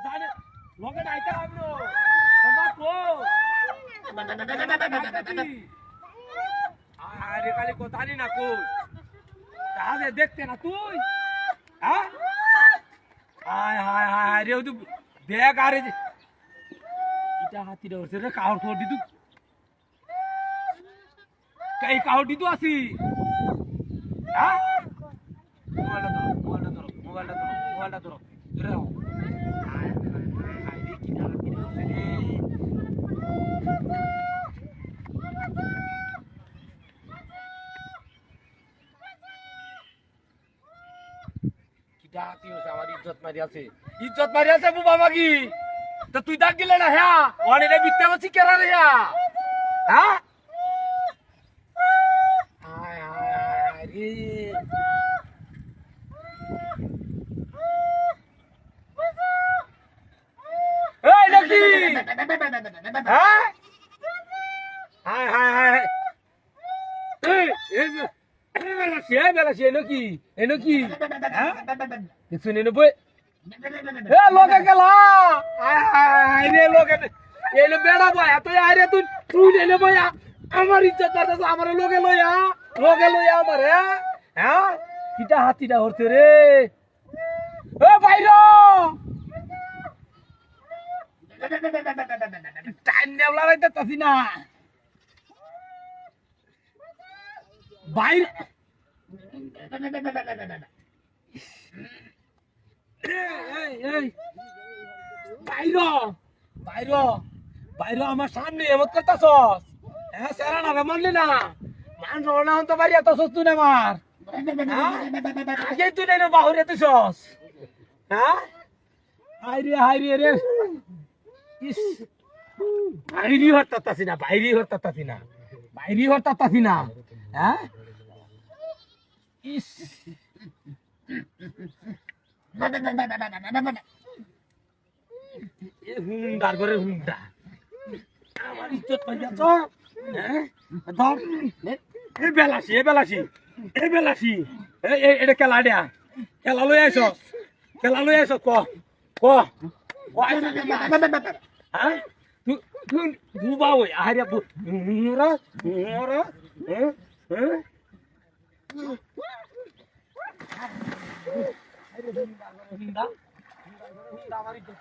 জানে লগে নাইতা আমনো বাবা কো আরে কালি কথা নি না কই তাহলে দেখতে না তুই হ্যাঁ হায় হায় হায় রে তুই দেখ আরে এটা হাতি রে রে কাউর খোর দিতু কাই কাউর দিতু আসি হ্যাঁ মোবাইলটা ধরো ধরে নাও হায় হায় হায় রে কি না কি রে ডাকি হচ্ছে আমার ইজ্জত মারি আছে বুবা মাগি তো তুই ডাক দিলে না হ্যাঁ অনেক বিত্তে বলছি কেরা রে হ্যাঁ হায় হায় হায় রে এই নাকি হ্যাঁ হায় হায় হায় এই বেলাসি এনো কি হ্যাঁ কিছু নেই বই এ লোকে গেলা আরে লোকে এলো বেড়া বয়া তুই আরে তুই নেলে বয়া আমার ইজ্জত করতেছ আমার লোকে লইয়া আমার হ্যাঁ কিটা হাতিটা হচ্ছে রে এ বাইর টাইম নেওলা রাইতে তাসি না বাইর বাইর আমার সামনে এমত করতেছস হ্যাঁ সেরা না মানলি না মান রওনা হতে পারি এত সস্তু না আমার আগে তুই নাই বাহুরে তুইছস হ্যাঁ হাইরে রে ইস বাইরি হরতাছি না হ্যাঁ ইস হুন্ডার করে হুন্ডা আমার ইজ্জত পাইয়া তো ধর এ বেলাসি এটা খেলা লই আইস ক হ্যাঁ বুবা ওই আরে মোরা হুন্ডা আমার ইজ্জত